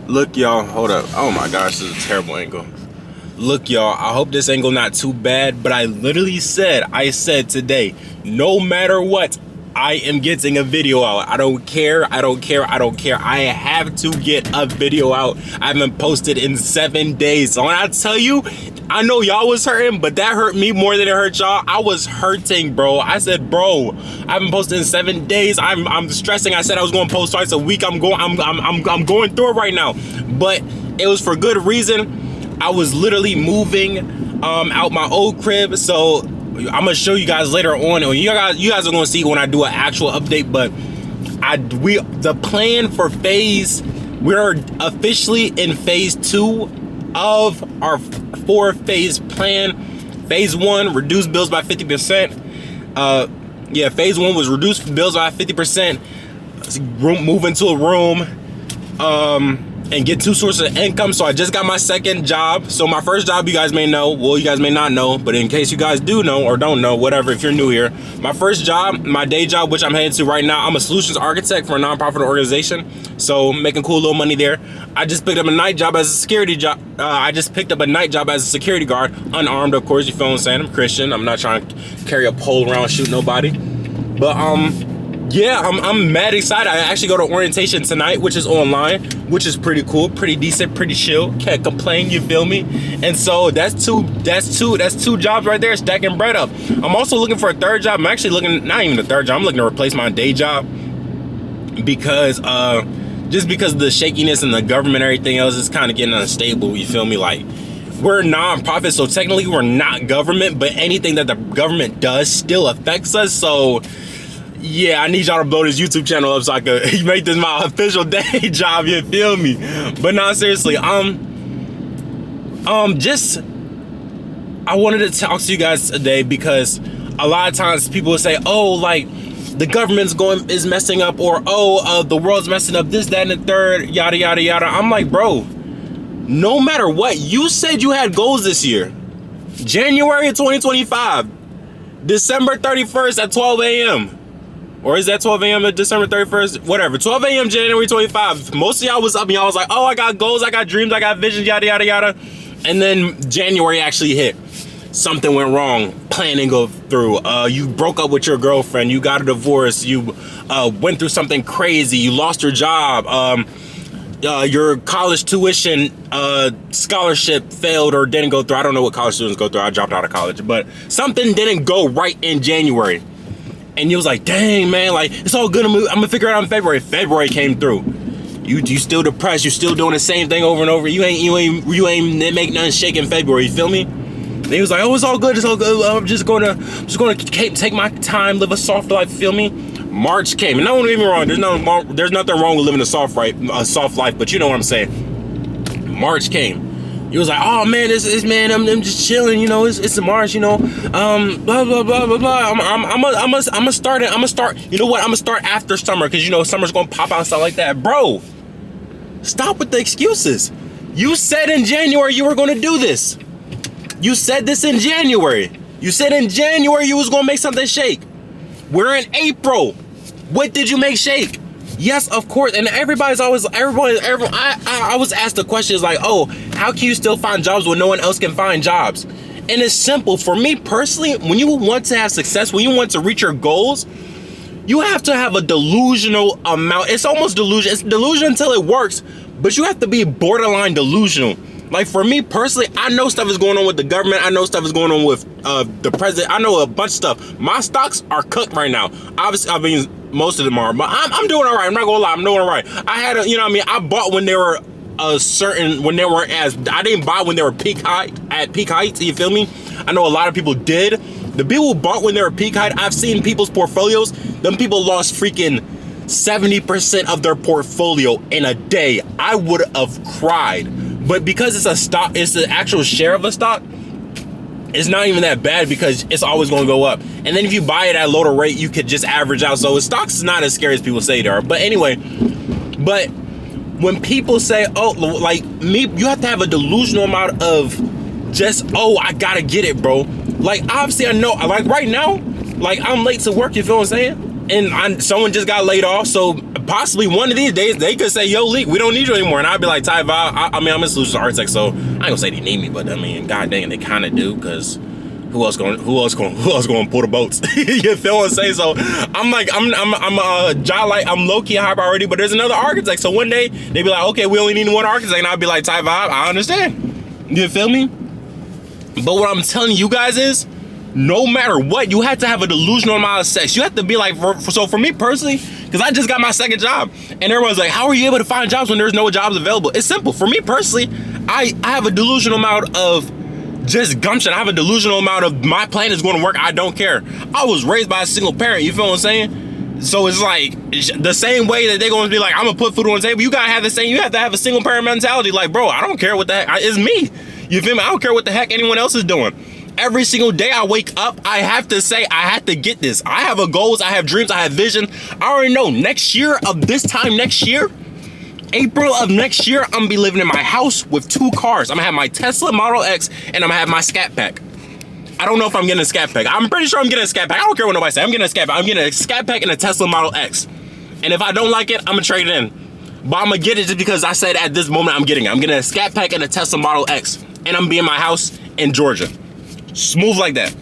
Look, y'all, hold up. Oh my gosh, this is a terrible angle. Look, y'all, I hope this angle not too bad, but I literally said, today, no matter what, I am getting a video out. I don't care. I have to get a video out. I haven't posted in 7 days. So when I tell you, I know y'all was hurting, but that hurt me more than it hurt y'all. I was hurting, bro. I said, bro, I haven't posted in 7 days. I'm stressing. I said I was going to post twice a week. I'm going through it right now. But it was for good reason. I was literally moving out my old crib. So I'm gonna show you guys later on. You guys are gonna see when I do an actual update. But the plan for we're officially in phase 2 of our 4-phase plan. Phase 1, reduce bills by 50%. Phase 1 was reduce bills by 50%. Move into a room. And get 2 sources of income. So I just got my second job. So my first job, you guys may know, well, you guys may not know, but in case you guys do know or don't know, whatever, if you're new here, my first job, my day job, which I'm headed to right now, I'm a solutions architect for a nonprofit organization. So making cool little money there. I just picked up a night job as a security job. Security guard, unarmed, of course. You feel what I'm saying? I'm Christian. I'm not trying to carry a pole around, shoot nobody. But yeah, I'm mad excited. I actually go to orientation tonight, which is online, which is pretty cool, pretty decent, pretty chill. Can't complain, you feel me? And so that's two jobs right there, stacking bread up. I'm also looking for a third job. I'm actually looking, not even a third job, I'm looking to replace my day job because just because of the shakiness and the government and everything else is kind of getting unstable, you feel me? Like, we're non-profit, so technically we're not government, but anything that the government does still affects us. So yeah, I need y'all to blow this YouTube channel up so I could make this my official day job, you feel me? But no, seriously, I wanted to talk to you guys today because a lot of times people will say, oh, like, the government's is messing up, or the world's messing up, this, that, and the third, yada, yada, yada. I'm like, bro, no matter what, you said you had goals this year. January of 2025, December 31st at 12 a.m. Or is that 12 a.m. at December 31st? Whatever, 12 a.m. January 25. Most of y'all was up and y'all was like, oh, I got goals, I got dreams, I got visions, yada, yada, yada. And then January actually hit. Something went wrong, plan didn't go through. You broke up with your girlfriend, you got a divorce, you went through something crazy, you lost your job, your college tuition scholarship failed or didn't go through. I don't know what college students go through. I dropped out of college, but something didn't go right in January. And you was like, dang, man, like, it's all good. I'm gonna figure it out in February. February came through. You still depressed. You still doing the same thing over and over. You ain't make nothing shake in February. You feel me? And he was like, oh, it's all good. It's all good. I'm just gonna take my time, live a soft life. Feel me? March came, and don't get me wrong. There's nothing wrong with living a soft life. But you know what I'm saying. March came. He was like, oh man, this man, I'm just chilling, you know, it's March, you know, blah blah blah blah blah. I'm gonna start. You know what? I'm gonna start after summer because you know summer's gonna pop out and stuff like that, bro. Stop with the excuses. You said in January you were gonna do this. You said this in January. You said in January you was gonna make something shake. We're in April. What did you make shake? Yes, of course. And I was asked the questions like, oh, how can you still find jobs when no one else can find jobs? And it's simple. For me personally, when you want to have success, when you want to reach your goals, you have to have a delusional amount. It's almost delusion. It's delusion until it works, but you have to be borderline delusional. Like for me personally, I know stuff is going on with the government. I know stuff is going on with the president. I know a bunch of stuff. My stocks are cooked right now. Obviously, I mean, most of them are, but I'm doing all right. I'm not gonna lie, I'm doing all right. I had a, you know what I mean, I bought when they were I didn't buy when they were at peak heights, you feel me? I know a lot of people did. The people who bought when they were peak height, I've seen people's portfolios, them people lost freaking 70% of their portfolio in a day. I would have cried. But because it's a stock, it's the actual share of a stock, it's not even that bad because it's always going to go up. And then if you buy it at a lower rate, you could just average out. So stocks is not as scary as people say they are. But anyway, but when people say, oh, like me, you have to have a delusional amount of just, oh, I gotta get it, bro. Like, obviously I know, like right now, like I'm late to work, you feel what I'm saying? and someone just got laid off, so possibly one of these days they could say, yo, Leak, we don't need you anymore, and I'd be like, Ty Vibe, I mean, I'm a solutions architect, so I ain't gonna say they need me, but I mean, god dang it, they kind of do, because who else going to pull the boats? You feel what I'm saying? So I'm like, I'm low-key high priority, but there's another architect, so one day they be like, okay, we only need one architect, and I'll be like, Ty Vibe, I understand, you feel me? But what I'm telling you guys is, no matter what, you have to have a delusional amount of sex. You have to be like, so for me personally, because I just got my second job, and everyone's like, how are you able to find jobs when there's no jobs available? It's simple. For me personally, I have a delusional amount of just gumption. I have a delusional amount of my plan is going to work. I don't care. I was raised by a single parent. You feel what I'm saying? So it's like the same way that they're going to be like, I'm going to put food on the table. You got to have the same, you have to have a single parent mentality. Like, bro, I don't care what the heck, it's me. You feel me? I don't care what the heck anyone else is doing. Every single day I wake up, I have to say, I have to get this. I have goals, I have dreams, I have vision. I already know next year of this time next year, April of next year, I'm gonna be living in my house with 2 cars. I'm gonna have my Tesla Model X and I'm gonna have my Scat Pack. I don't know if I'm getting a Scat Pack. I'm pretty sure I'm getting a Scat Pack. I don't care what nobody says. I'm getting a Scat Pack. I'm getting a Scat Pack and a Tesla Model X. And if I don't like it, I'm gonna trade it in. But I'm gonna get it just because I said at this moment I'm getting it. I'm getting a Scat Pack and a Tesla Model X. And I'm gonna be in my house in Georgia. Smooth like that.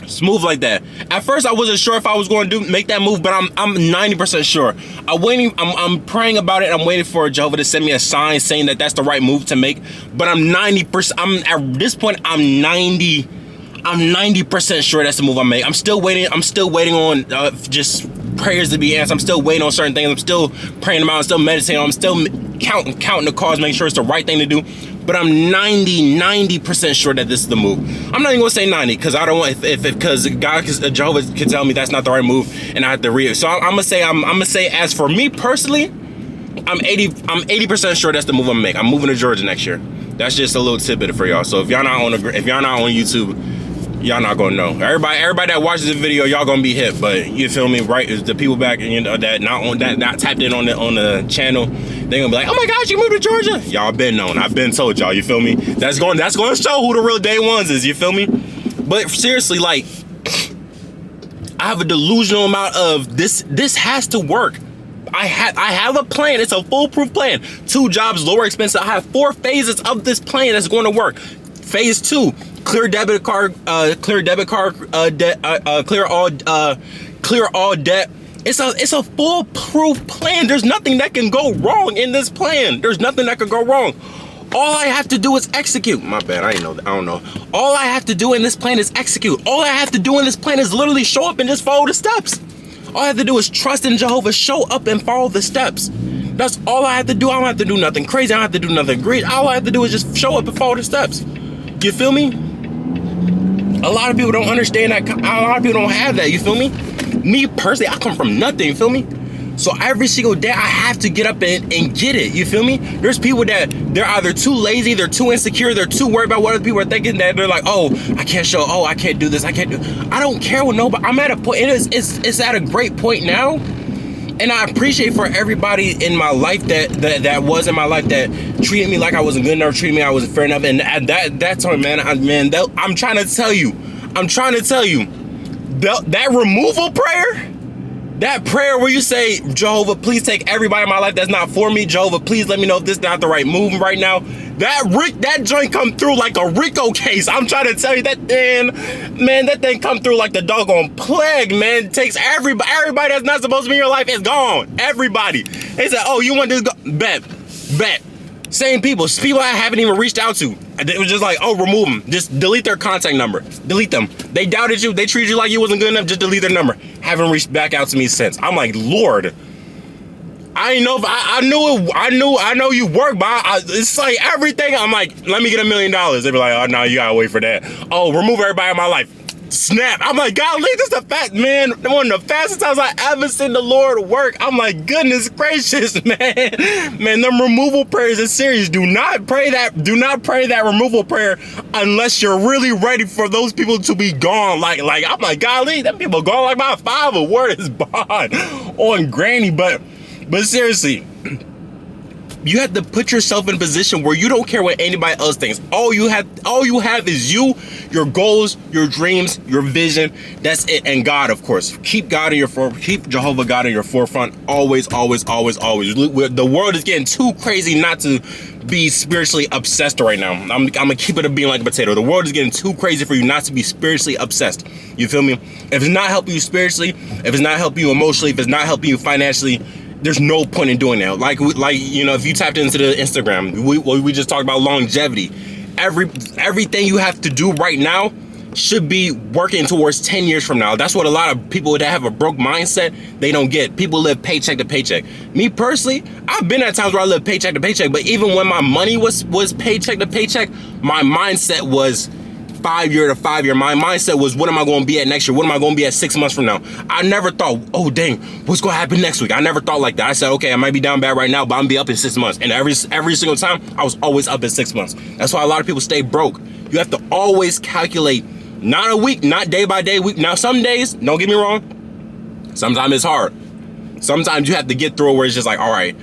Smooth like that. At first I wasn't sure if I was going to make that move, but I'm 90% sure. I'm praying about it. I'm waiting for Jehovah to send me a sign saying that that's the right move to make. But I'm 90%. At this point I'm 90% sure that's the move I make. I'm still waiting. I'm still waiting on just prayers to be answered. I'm still waiting on certain things. I'm still praying them out. I'm still meditating. I'm still counting the cards, making sure it's the right thing to do. But I'm 90% sure that this is the move. I'm not even gonna say 90 because I don't want because God, Jehovah can tell me that's not the right move, and I have to read it. So I'm gonna say as for me personally, I'm 80% sure that's the move I'm gonna make. I'm moving to Georgia next year. That's just a little tidbit for y'all. So if y'all not on YouTube, y'all not gonna know. Everybody that watches this video, y'all gonna be hit. But you feel me, right? The people back that not tapped in on the channel, they gonna be like, oh my gosh, you moved to Georgia. Y'all been known. I've been told y'all. You feel me? That's going to show who the real day ones is. You feel me? But seriously, like, I have a delusional amount of this. This has to work. I have a plan. It's a foolproof plan. 2 jobs, lower expenses. I have 4 phases of this plan that's going to work. Phase 2. Clear debit card, debt, clear all debt. It's a foolproof plan. There's nothing that can go wrong in this plan. There's nothing that can go wrong. All I have to do is execute. My bad, I don't know. All I have to do in this plan is execute. All I have to do in this plan is literally show up and just follow the steps. All I have to do is trust in Jehovah, show up and follow the steps. That's all I have to do. I don't have to do nothing crazy. I don't have to do nothing great. All I have to do is just show up and follow the steps. You feel me? A lot of people don't understand that. A lot of people don't have that. You feel me? Me personally, I come from nothing. You feel me? So every single day I have to get up and get it. You feel me? There's people that they're either too lazy, they're too insecure, they're too worried about what other people are thinking, that they're like, oh, I can't show, oh, I can't do this, I can't do. I don't care what nobody. I'm at a point. It's at a great point now. And I appreciate for everybody in my life that was in my life that treated me like I wasn't good enough, treated me like I wasn't fair enough. And at that time, man, I'm trying to tell you, that removal prayer, that prayer where you say, Jehovah, please take everybody in my life that's not for me. Jehovah, please let me know if this is not the right move right now. That joint come through like a Rico case. I'm trying to tell you that, man, that thing come through like the doggone plague, man. It takes everybody that's not supposed to be in your life is gone. Everybody. They said, oh, you want this? Bet. Same people I haven't even reached out to. It was just like, oh, remove them. Just delete their contact number. Delete them. They doubted you. They treated you like you wasn't good enough. Just delete their number. Haven't reached back out to me since. I'm like, Lord. I didn't know if I know you work, but it's like everything. I'm like, let me get $1 million. They be like, oh no, you gotta wait for that. Oh, remove everybody in my life. Snap. I'm like, golly, this is the fast, man. One of the fastest times I ever seen the Lord work. I'm like, goodness gracious, man. Man, them removal prayers is serious. Do not pray that removal prayer unless you're really ready for those people to be gone. Like I'm like, golly, them people gone like my father. Word is bond on granny, but seriously, You have to put yourself in a position where you don't care what anybody else thinks. All you have is you, your goals, your dreams, your vision. That's it. And God, of course. Keep God in your keep Jehovah God in your forefront. Always, always, always, always. The world is getting too crazy not to be spiritually obsessed right now. I'm gonna keep it a being like a potato. The world is getting too crazy for you not to be spiritually obsessed. You feel me? If it's not helping you spiritually, if it's not helping you emotionally, if it's not helping you financially, there's no point in doing that. Like you know, if you tapped into the Instagram, we just talked about longevity. Everything you have to do right now should be working towards 10 years from now. That's what a lot of people that have a broke mindset, they don't get. People live paycheck to paycheck. Me personally, I've been at times where I live paycheck to paycheck, but even when my money was paycheck to paycheck, my mindset was 5 year to 5 year. My mindset was, what am I going to be at next year? What am I going to be at 6 months from now? I never thought, oh dang, what's going to happen next week? I never thought like that. I said, okay, I might be down bad right now, but I'm going to be up in 6 months. And every single time, I was always up in 6 months. That's why a lot of people stay broke. You have to always calculate, not a week, not day by day, week. Now, some days, don't get me wrong, sometimes it's hard. Sometimes you have to get through it where it's just like, all right,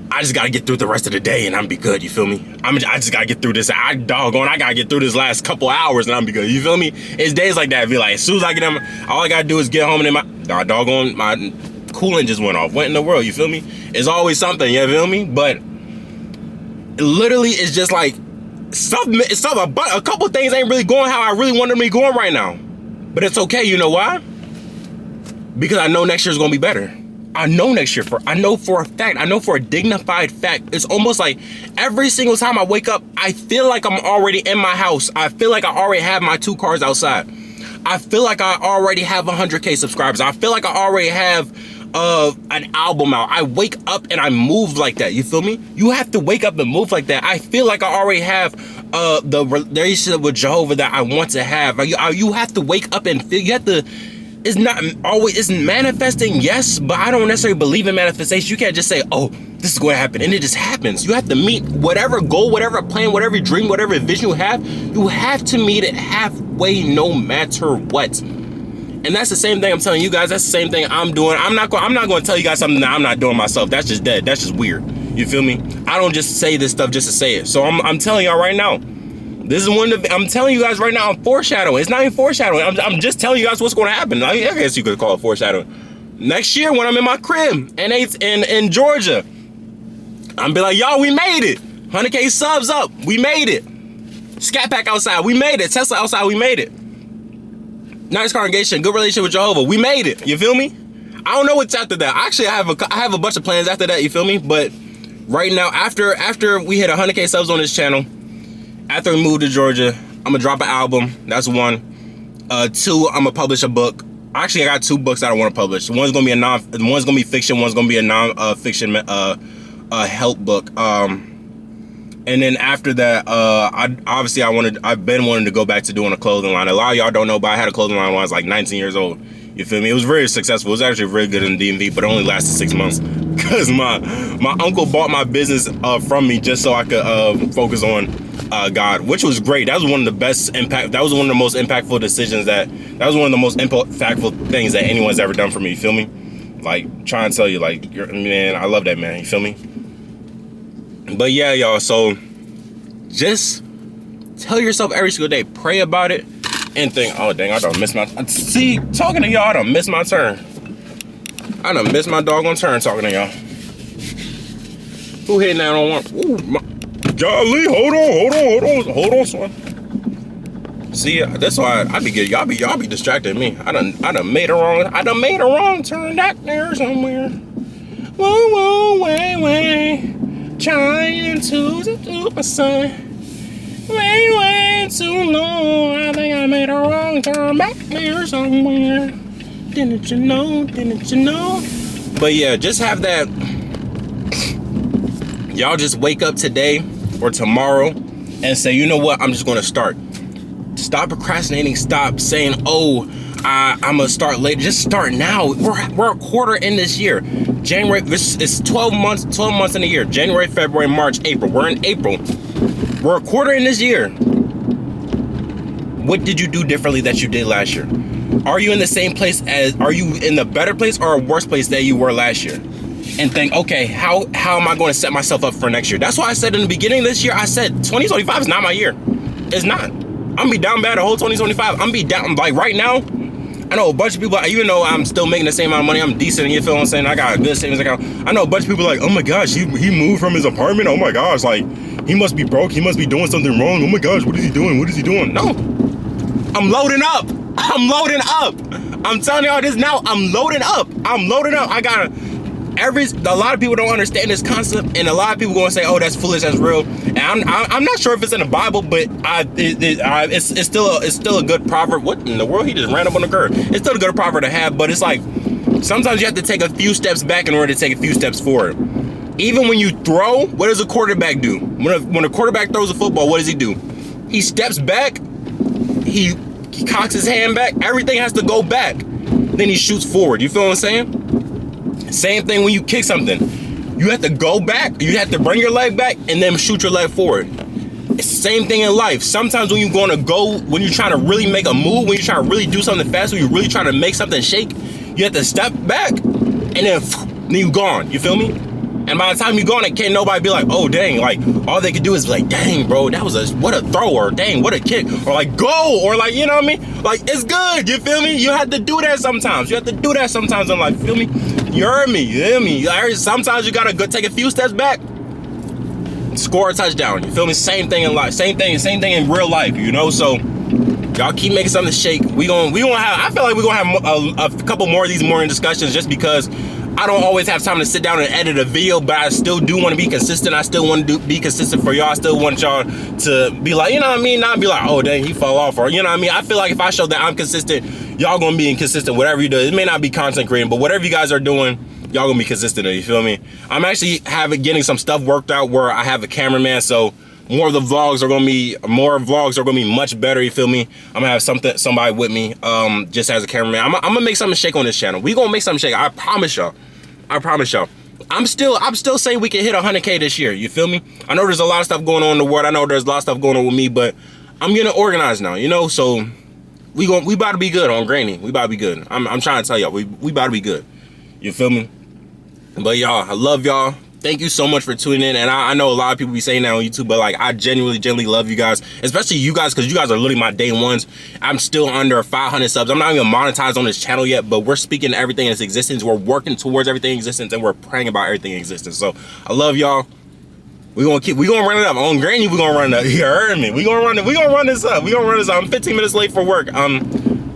I just got to get through the rest of the day and I'm be good, you feel me? I just got to get through this. I got to get through this last couple hours and I'm be good, you feel me? It's days like that. Be like, as soon as I get in, all I got to do is get home and then my coolant just went off. What in the world, you feel me? It's always something, you feel me? But literally, it's just like, a couple things ain't really going how I really want them to be going right now. But it's okay, you know why? Because I know next year's gonna be better. I know for a fact, I know for a dignified fact. It's almost like every single time I wake up, I feel like I'm already in my house. I feel like I already have my 2 cars outside. I feel like I already have 100K subscribers. I feel like I already have an album out. I wake up and I move like that. You feel me? You have to wake up and move like that. I feel like I already have the relationship with Jehovah that I want to have. You have to wake up and feel. You have to. It's manifesting, yes, but I don't necessarily believe in manifestation. You can't just say, oh, this is going to happen, and it just happens. You have to meet whatever goal, whatever plan, whatever dream, whatever vision you have to meet it halfway no matter what. And that's the same thing I'm telling you guys. That's the same thing I'm doing. I'm not going to tell you guys something that I'm not doing myself. That's just dead. That's just weird. You feel me? I don't just say this stuff just to say it. So I'm telling y'all right now. This is I'm telling you guys right now, I'm foreshadowing. It's not even foreshadowing. I'm just telling you guys what's going to happen. I guess you could call it foreshadowing. Next year when I'm in my crib in Georgia, I'm be like, y'all, we made it. 100K subs up. We made it. Scat Pack outside. We made it. Tesla outside. We made it. Nice congregation. Good relationship with Jehovah. We made it. You feel me? I don't know what's after that. Actually, I have a bunch of plans after that. You feel me? But right now, after we hit 100K subs on this channel, after we moved to Georgia, I'm gonna drop an album. That's 1. 2, I'm gonna publish a book. Actually, I got 2 books that I want to publish. One's gonna be fiction. One's gonna be a non-fiction help book. And then after that, I've been wanting to go back to doing a clothing line. A lot of y'all don't know, but I had a clothing line when I was like 19 years old. You feel me? It was very successful. It was actually very good in DMV, but it only lasted 6 months because my uncle bought my business from me just so I could focus on God, which was great. That was one of the best impact. That was one of the most impactful decisions. That was one of the most impactful things that anyone's ever done for me. You feel me? Like, trying to tell you, like, man, I love that, man. You feel me? But yeah, y'all. So just tell yourself every single day, pray about it, and think, oh dang, I done missed my. See, talking to y'all, I done missed my turn. I done missed my doggone turn talking to y'all. Who hitting that on one? Ooh, golly, hold on, son. See, that's why I be getting y'all be distracting me. I done made a wrong turn back there somewhere. Whoa, way, trying to do my son. Way too long. I think I made a wrong turn back there somewhere. Didn't you know? But yeah, just have that. Y'all just wake up today or tomorrow and say, you know what, I'm just gonna start. Stop procrastinating. Stop saying, oh, I'm gonna start later. Just start now. We're a quarter in this year. January, it's 12 months in a year. January, February, March, April. We're in April. We're a quarter in this year. What did you do differently that you did last year? Are you in the same place are you in the better place or a worse place that you were last year? and think, okay, how am I going to set myself up for next year? That's why I said in the beginning of this year, I said 2025 is not my year. It's not. I'm gonna be down bad the whole 2025. I'm gonna be down, like right now, I know a bunch of people, even though I'm still making the same amount of money, I'm decent, you feel what I'm saying? I got a good savings account. I know a bunch of people like, oh my gosh, he moved from his apartment. Oh my gosh, like, he must be broke. He must be doing something wrong. Oh my gosh, what is he doing? What is he doing? No, I'm loading up. I'm loading up. I'm telling y'all this now, I'm loading up. I'm loading up. I got a lot of people don't understand this concept, and a lot of people gonna say, oh, that's foolish, that's real. And I'm not sure if it's in the Bible, but it's still a good proverb. What in the world? He just ran up on the curb. It's still a good proverb to have, but it's like sometimes you have to take a few steps back in order to take a few steps forward. Even when you throw, what does a quarterback do? When a quarterback throws a football, what does he do? He steps back, he cocks his hand back, everything has to go back. Then he shoots forward. You feel what I'm saying? Same thing when you kick something. You have to go back, you have to bring your leg back, and then shoot your leg forward. It's the same thing in life. Sometimes when you're when you're trying to really make a move, when you're trying to really do something fast, when you're really trying to make something shake, you have to step back, and then you're gone. You feel me? And by the time you're gone, it can't nobody be like, oh dang, like all they could do is be like, dang bro, that was what a throw, or dang, what a kick, or like go, or like, you know what I mean? Like, it's good, you feel me? You have to do that sometimes. You have to do that sometimes in life, feel me? You heard me, you hear me? Sometimes you gotta go take a few steps back, score a touchdown, you feel me? Same thing in life, same thing in real life, you know? So y'all keep making something shake. We gonna have, I feel like we're gonna have a couple more of these morning discussions, just because I don't always have time to sit down and edit a video, but I still do want to be consistent. I still want to be consistent for y'all. I still want y'all to be like, you know what I mean? Not be like, oh, dang, he fell off. Or, you know what I mean? I feel like if I show that I'm consistent, y'all going to be inconsistent, whatever you do. It may not be content creating, but whatever you guys are doing, y'all going to be consistent. You feel me? I'm actually getting some stuff worked out where I have a cameraman, so more vlogs are gonna be much better, you feel me? I'm gonna have somebody with me, just as a cameraman. I'm gonna make something shake on this channel. We gonna make something shake. I promise y'all. I'm still saying we can hit 100K this year, you feel me? I know there's a lot of stuff going on in the world. I know there's a lot of stuff going on with me, but I'm getting organized now, you know? So we about to be good on Granny. We about to be good. I'm trying to tell y'all, we about to be good. You feel me? But y'all, I love y'all. Thank you so much for tuning in. And I know a lot of people be saying that on YouTube, but like, I genuinely love you guys, especially you guys, because you guys are literally my day ones. I'm still under 500 subs. I'm not even monetized on this channel yet, but we're speaking to everything in its existence. We're working towards everything in existence, and we're praying about everything in existence. So I love y'all. We gonna run it up on Granny. We gonna run it up. You heard me. We gonna run this up. I'm 15 minutes late for work.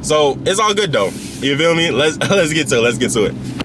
So it's all good though. You feel me? Let's get to it.